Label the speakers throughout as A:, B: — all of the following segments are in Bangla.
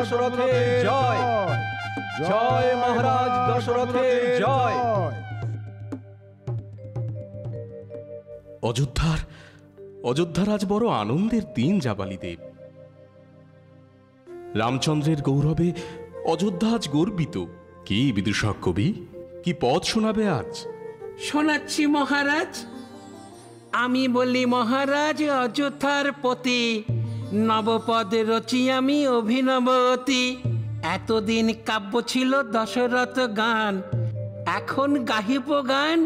A: দশরথের জয়, জয় মহারাজ দশরথের জয়।
B: অযোধ্যার আজ বড় আনন্দের দিন জাবালি দেব। রামচন্দ্রের গৌরবে অযোধ্যা আজ গর্বিত। কি বিদূষক কবি, কি পদ শোনাবে আজ?
C: শোনাচ্ছি মহারাজ। আমি বলি মহারাজ, অযোধ্যার পতি নবপদ রচি আমি অভিনবতী। এতদিন কাব্য ছিল দশরথ গান, এখন গাহিব গান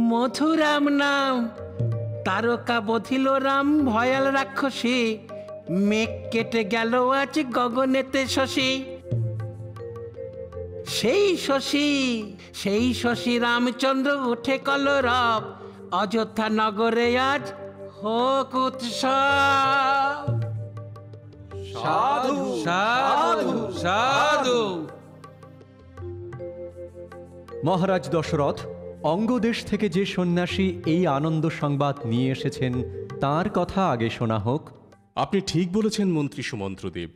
C: মধুরাম নাম। তারকা বধিল রাম ভয়াল রাক্ষসী, মেঘ কেটে গেল আজ গগনেতে শশী। সেই শশী রামচন্দ্র উঠে কলরব, অযোধ্যা নগরে আজ হোক উৎসব।
A: সাধু সাধু সাধু।
D: মহারাজ দশরথ, অঙ্গদেশ থেকে যে সন্ন্যাসী এই আনন্দ সংবাদ নিয়ে এসেছেন তার কথা আগে শোনা হোক।
B: আপনি ঠিক বলেছেন মন্ত্রী সুমন্ত্রদেব।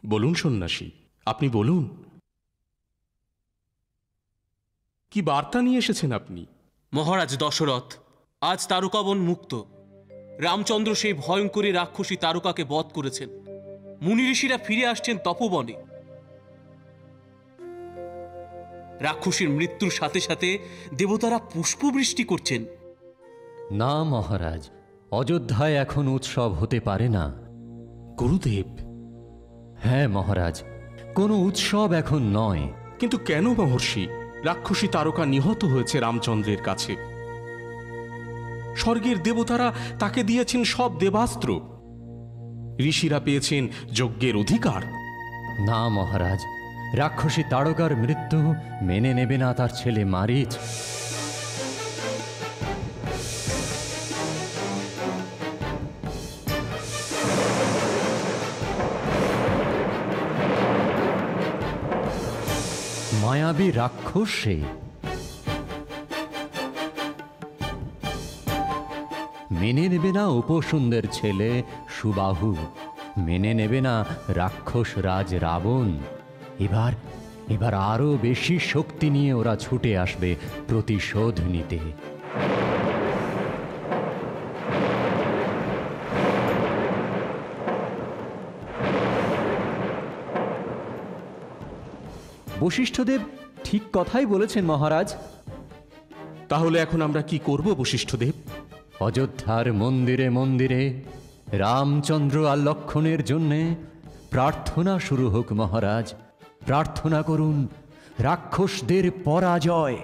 B: বলুন সন্ন্যাসী, আপনি বলুন, কি বার্তা নিয়ে এসেছেন আপনি?
E: মহারাজ দশরথ, আজ তারকাবন মুক্ত। রামচন্দ্র সেই ভয়ঙ্করী রাক্ষসী তারকাকে বধ করেছেন। মুনি ঋষিরা ফিরে আসছেন তপবনে। রাক্ষসীর মৃত্যুর সাথে সাথে দেবতারা পুষ্পবৃষ্টি করছেন।
D: না মহারাজ, অযোধ্যায় এখন উৎসব হতে পারে না।
B: গুরুদেব।
D: হ্যাঁ মহারাজ, কোনো উৎসব এখন নয়।
B: কিন্তু কেন মহর্ষি? রাক্ষসী তারকা নিহত হয়েছে রামচন্দ্রের কাছে। স্বর্গের দেবতারা তাকে দিয়েছেন সব দেবাস্ত্র। ঋষিরা পেয়েছেন যজ্ঞের অধিকার।
D: না মহারাজ, রাক্ষসী তারকার মৃত্যু মেনে নেবে না তার ছেলে মারিচ। মায়াবী রাক্ষস সে। মেনে নেবে না উপসুন্দের ছেলে সুবাহু, মেনে নেবে না রাক্ষস রাজ রাবণ। এবার আরো বেশি শক্তি নিয়ে ওরা ছুটে আসবে প্রতিশোধ নিতে। বশিষ্ঠদেব ঠিক কথাই বলেছেন মহারাজ।
B: তাহলে এখন আমরা কি করব বশিষ্ঠদেব?
D: অযোধ্যার মন্দিরে মন্দিরে রামচন্দ্র আর লক্ষ্মণের জন্যে প্রার্থনা শুরু হোক মহারাজ। প্রার্থনা করুন রাক্ষসদের পরাজয়।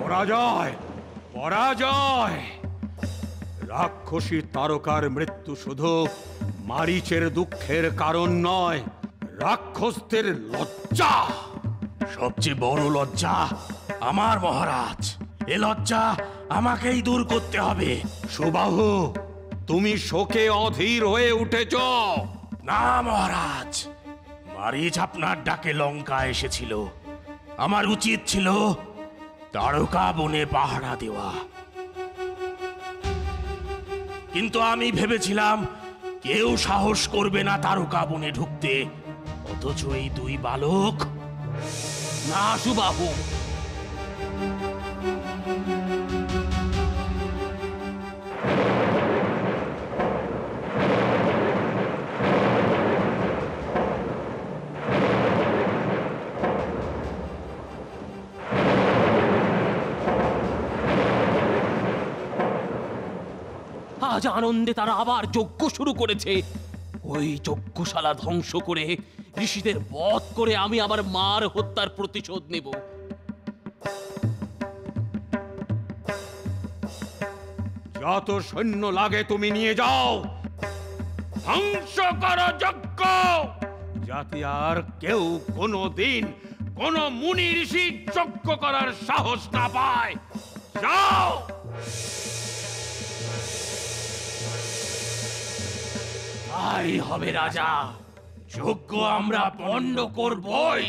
F: পরাজয়, পরাজয়। রাক্ষসী তারকার মৃত্যু শুধু মারিচের দুঃখের কারণ নয়, রাক্ষসদের লজ্জা।
G: সবচেয়ে বড় লজ্জা আমার মহারাজ। এ লজ্জা আমাকেই দূর করতে হবে।
F: সুবাহু, তুমি শোকে অধীর হয়ে উঠেছ।
G: না মহারাজ, মারিচ আপনার ডাকে লঙ্কা এসেছিল। আমার উচিত ছিল তারকা বনে পাহারা দেওয়া, কিন্তু আমি ভেবেছিলাম কেউ সাহস করবে না তারকা বনে ঢুকতে। অথচ এই দুই বালক। না সুবাহু,
E: আজ আনন্দে তারা আবার যজ্ঞ শুরু করেছে। ওই যজ্ঞশালা ধ্বংস করে ঋষিদের বধ করে আমি আমার মার হত্যার প্রতিশোধ নেব।
F: যত সৈন্য লাগে তুমি নিয়ে যাও, ধ্বংস করো যজ্ঞ, যাতে আর কেউ কোনো দিন কোন মুনি ঋষি যজ্ঞ করার সাহস না পায়। যাও।
G: তাই হবে রাজা, যজ্ঞ আমরা পণ্ড করবই।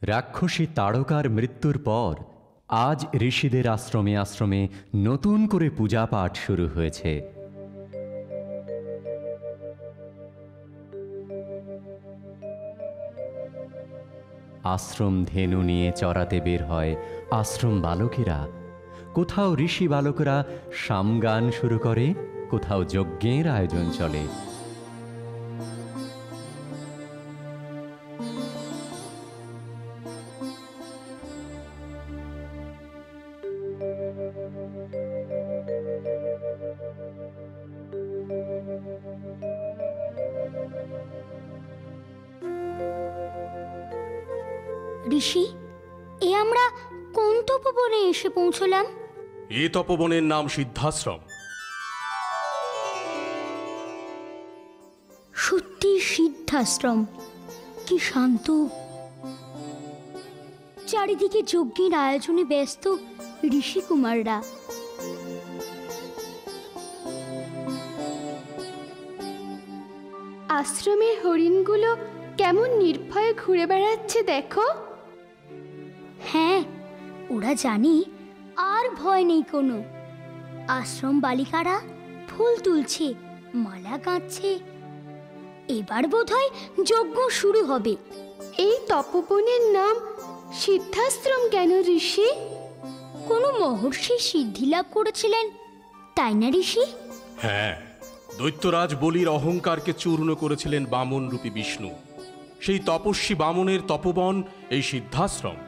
D: রাক্ষসী তাড়কার মৃত্যুর পর আজ ঋষিদের আশ্রমে আশ্রমে নতুন করে পূজা পাঠ শুরু হয়েছে। আশ্রম ধেনু নিয়ে চড়াতে বের হয় আশ্রম বালকেরা। কোথাও ঋষি বালকরা সামগান শুরু করে, কোথাও যজ্ঞের আয়োজন চলে।
H: ঋষি, এ আমরা কোন তপবনে এসে পৌঁছলাম?
B: এ তপবনের নাম সিদ্ধাশ্রম।
H: সত্যি সিদ্ধাশ্রম, কি শান্ত। চারিদিকে যজ্ঞের আয়োজনে ব্যস্ত ঋষি কুমাররা।
I: আশ্রমের হরিণগুলো কেমন নির্ভয়ে ঘুরে বেড়াচ্ছে দেখো।
H: হ্যাঁ, ওরা জানে আর ভয় নেই কোনো। আশ্রম বালিকারা ফুল তুলছে, মালা গাঁথছে। এবার বোধহয় যজ্ঞ শুরু হবে।
I: এই তপবনের নাম সিদ্ধাশ্রম কেন ঋষি?
H: কোনো মহর্ষি সিদ্ধি লাভ করেছিলেন, তাই না ঋষি?
B: হ্যাঁ, দৈত্যরাজ বলির অহংকারকে চূর্ণ করেছিলেন বামন রূপী বিষ্ণু। সেই তপস্বী বামনের তপবন এই সিদ্ধাশ্রম।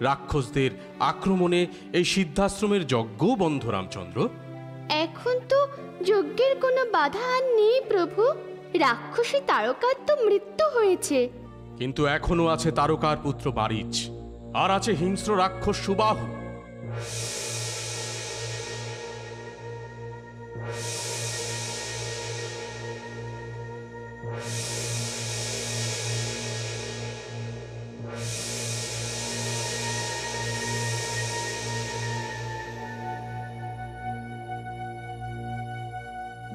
B: রাক্ষসদের আক্রমণে এই সিদ্ধাশ্রমের যজ্ঞ বন্ধ রামচন্দ্র।
I: এখন তো যজ্ঞের কোনো বাধা আর নেই প্রভু। রাক্ষসী তারকার তো মৃত্যু হয়েছে,
B: কিন্তু এখনো আছে তারকার পুত্র মারীচ, আর আছে হিংস্র রাক্ষস সুবাহু।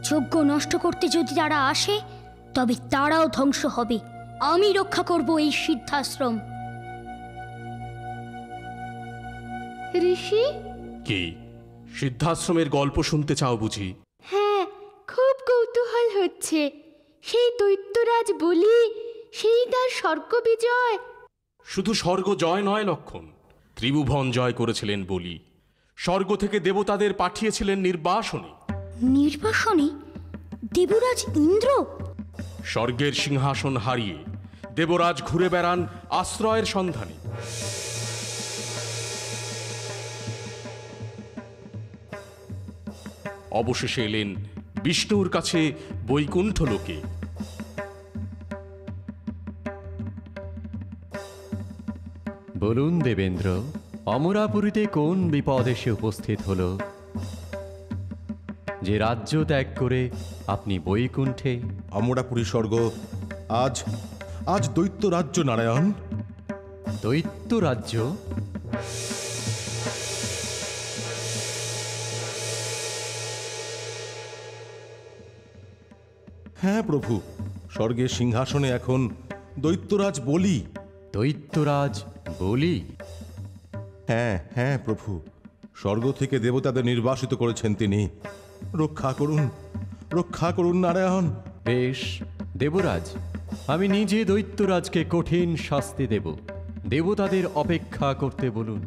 H: যজ্ঞ নষ্ট করতে যদি তারা আসে, তবে তারাও ধ্বংস হবে। আমি রক্ষা করব এই সিদ্ধাশ্রম।
I: ঋষি,
B: কি সিদ্ধাশ্রমের গল্প শুনতে চাও বুঝি?
I: হ্যাঁ, খুব কৌতূহল হচ্ছে। সেই দৈত্যরাজ বলি, সেই তার স্বর্গ বিজয়।
B: শুধু স্বর্গ জয় নয় লক্ষণ, ত্রিভুবন জয় করেছিলেন বলি। স্বর্গ থেকে দেবতাদের পাঠিয়েছিলেন নির্বাসনে।
H: নির্বাসনে? দেবরাজ ইন্দ্র?
B: স্বর্গের সিংহাসন হারিয়ে দেবরাজ ঘুরে বেড়ান আশ্রয়ের সন্ধানে। অবশেষে এলেন বিষ্ণুর কাছে বৈকুণ্ঠ লোকে।
D: বলুন দেবেন্দ্র, অমরাপুরীতে কোন বিপদ এসে উপস্থিত হলো যে রাজ্য ত্যাগ করে আপনি বৈকুণ্ঠে?
J: আমরাপুরী স্বর্গ আজ আজ দৈত্য রাজ্য নারায়ণ।
D: দৈত্য রাজ্য?
J: হ্যাঁ প্রভু, স্বর্গের সিংহাসনে এখন দৈত্যরাজ বলি।
D: দৈত্যরাজ বলি?
J: হ্যাঁ হ্যাঁ প্রভু, স্বর্গ থেকে দেবতাদের নির্বাসিত করেছেন তিনি। রক্ষা করুন নারায়ণ।
D: বেশ দেবরাজ, আমি নিজে দৈত্যরাজকে কঠিন শাস্তি দেব। দেবতাদের অপেক্ষা করতে বলুন।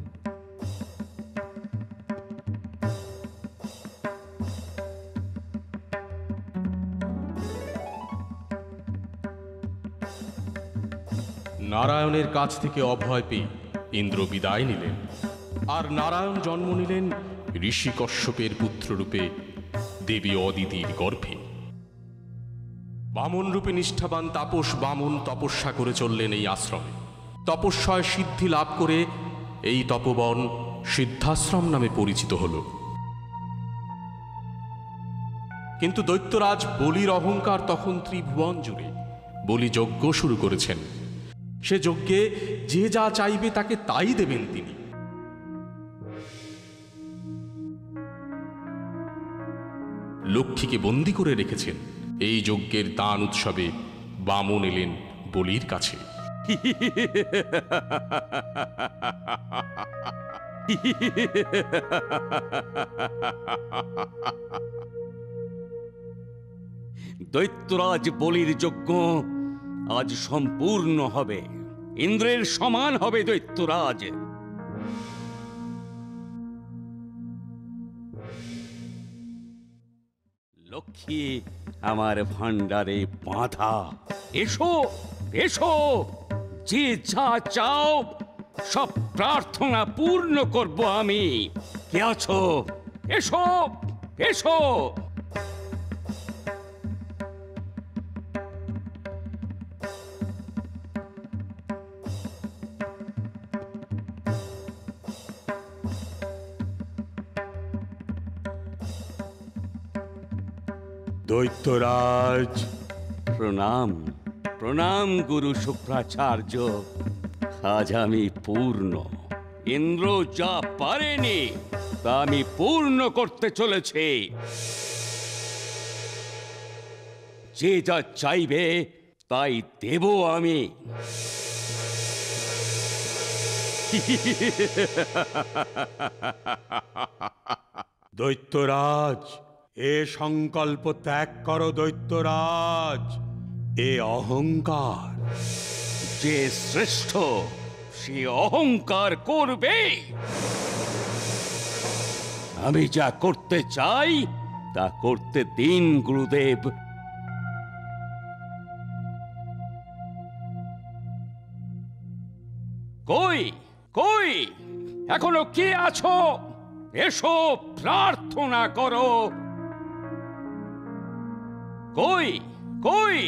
B: নারায়ণের কাছ থেকে অভয় পেয়ে ইন্দ্র বিদায় নিলেন, আর নারায়ণ জন্ম নিলেন ঋষি কশ্যপের পুত্ররূপে দেবী অদিতির গর্ভে। বামনরূপী নিষ্ঠাবান তাপস বামন তপস্যা করে চললেন এই আশ্রমে। তপস্যায় সিদ্ধি লাভ করে এই তপবন সিদ্ধাশ্রম নামে পরিচিত হল। কিন্তু দৈত্যরাজ বলির অহংকার তখন ত্রিভুবন জুড়ে। বলি যজ্ঞ শুরু করেছেন। সে যজ্ঞে যে যা চাইবে তাকে তাই দেবেন তিনি। লক্ষ্মীকে বন্দী করে রেখেছেন। এই যজ্ঞের দান উৎসবে বামন এলেন বলির কাছে।
F: দৈত্যরাজ বলির যজ্ঞ আজ সম্পূর্ণ হবে। ইন্দ্রের সমান হবে দৈত্যরাজ। লক্ষ্মী আমার ভান্ডারে বাঁধা। এসো এসো, যে যা চাও সব প্রার্থনা পূর্ণ করব আমি। কে আছো? এসো এসো। দৈত্যরাজ প্রণাম। প্রণাম গুরু শুক্রাচার্য। আজ আমি পূর্ণ। ইন্দ্র যা পারেনি তা আমি পূর্ণ করতে চলেছি। যে যা চাইবে তাই দেব আমি।
K: দৈত্যরাজ, এ সংকল্প ত্যাগ করো দৈত্যরাজ। এ অহংকার।
F: যে শ্রেষ্ঠ সে অহংকার করবে। আমি যা করতে চাই তা করতে দিন গুরুদেব। কই কই এখনো কে আছো? এসো প্রার্থনা করো। কই কই?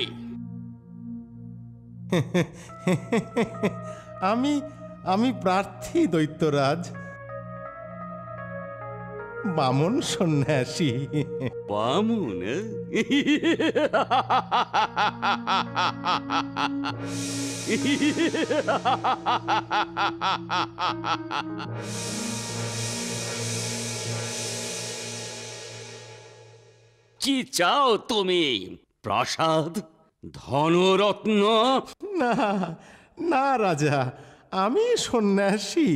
L: আমি প্রার্থী দৈত্যরাজ, বামন সন্ন্যাসী।
F: বামুন? কি চাও তুমি? প্রাসাদ? ধনরত্ন?
L: না না রাজা, আমি সন্ন্যাসী।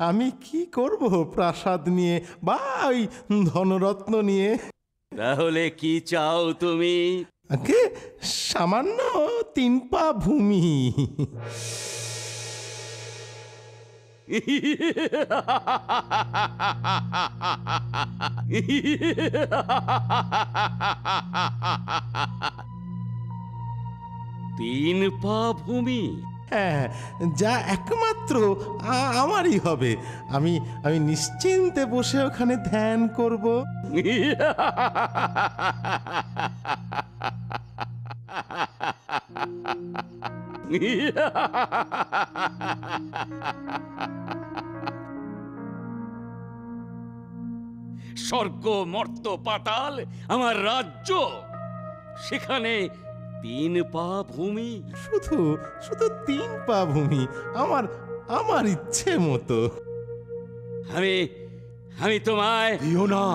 L: আমি কি করব প্রাসাদ নিয়ে বা ওই ধনরত্ন নিয়ে?
F: তাহলে কি চাও তুমি?
L: আগে সামান্য 3 পা ভূমি।
F: তিন পা ভূমি?
L: হ্যাঁ, যা একমাত্র আমারই হবে। আমি নিশ্চিন্তে বসে ওখানে ধ্যান করব।
F: স্বর্গ মর্ত পাতাল আমার রাজ্য, সেখানে 3 পা ভূমি।
L: শুধু 3 পা ভূমি, আমার ইচ্ছে মতো।
F: আমি তোমায়
K: দিও না,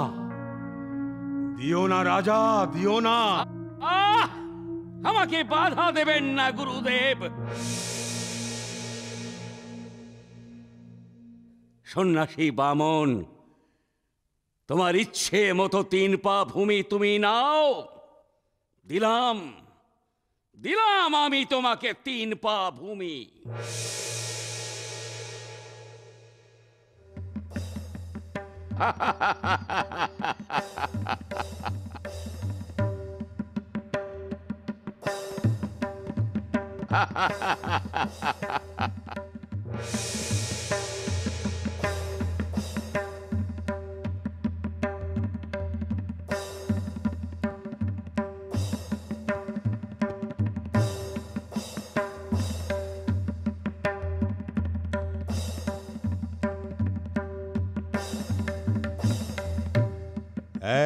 K: দিও না রাজা, দিও না।
F: আমাকে বাধা দেবেন না গুরুদেব। সন্ন্যাসী বামন, তোমার ইচ্ছে মতো 3 পা ভূমি তুমি নাও। দিলাম আমি তোমাকে 3 পা ভূমি।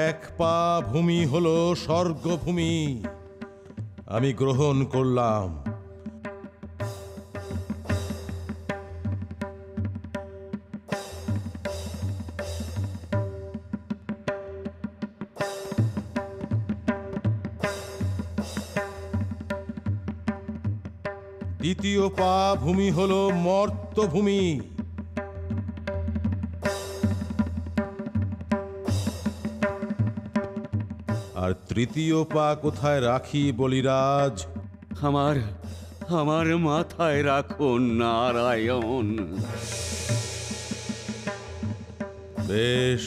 J: এক পা ভূমি হলো স্বর্গভূমি, আমি গ্রহণ করলাম। দ্বিতীয় পা ভূমি হলো মর্ত্যভূমি, আর তৃতীয় পা কোথায় রাখি বলিরাজ?
F: আমার আমার মাথায় রাখুন নারায়ণ।
J: বেশ,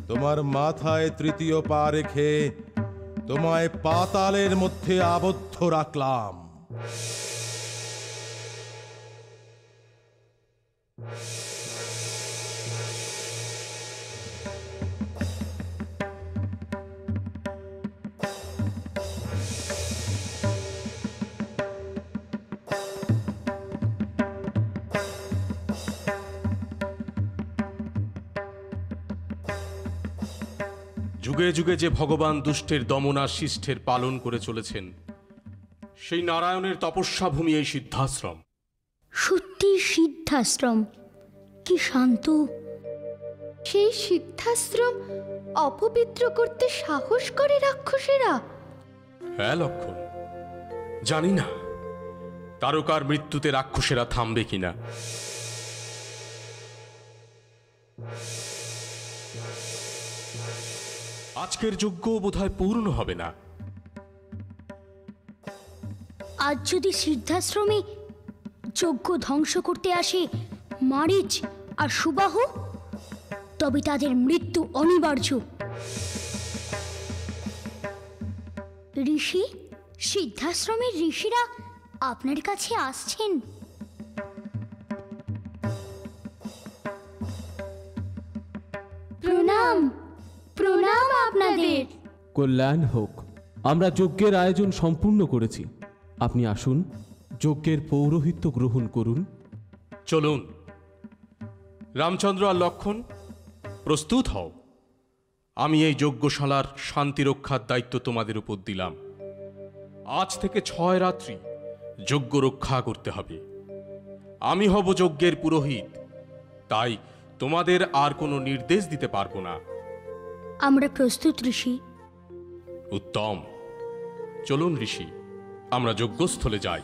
J: তোমার মাথায় তৃতীয় পা রেখে তোমায় পাতালের মধ্যে আবদ্ধ রাখলাম।
B: যুগে যুগে যে ভগবান দুষ্টের দমন আর শিষ্টের পালন করে চলেছেন, সেই নারায়ণের তপস্যা ভূমি এই সিদ্ধাশ্রম।
H: সত্যি সিদ্ধাশ্রম, কি শান্ত।
I: সেই সিদ্ধাশ্রম অপবিত্র করতে সাহস করে রাক্ষসেরা?
B: হ্যাঁ লক্ষণ, জানি না তারকার মৃত্যুতে রাক্ষসেরা থামবে কিনা। আজকের যজ্ঞ বোধহয় পূর্ণ হবে না।
H: আজ যদি সিদ্ধাশ্রমে যজ্ঞ ধ্বংস করতে আসে মারিচ আর সুবাহু, তবে তাদের মৃত্যু অনিবার্য। ঋষি, সিদ্ধাশ্রমের ঋষিরা আপনার কাছে আসছেন।
I: প্রণাম, প্রণাম আপনাদের।
A: কল্যাণ হোক, আমরা যজ্ঞের আয়োজন সম্পূর্ণ করেছি। আপনি আসুন, যজ্ঞের পৌরোহিত্য গ্রহণ করুন।
B: চলুন রামচন্দ্র আর লক্ষণ, প্রস্তুত হও। আমি এই যজ্ঞশালার শান্তি রক্ষার দায়িত্ব তোমাদের উপর দিলাম। আজ থেকে 6 রাত্রি যজ্ঞ রক্ষা করতে হবে। আমি হব যজ্ঞের পুরোহিত, তাই তোমাদের আর কোনো নির্দেশ দিতে পারবো না।
H: আমরা প্রস্তুত ঋষি।
B: উত্তম, চলুন ঋষি, আমরা যজ্ঞস্থলে যাই।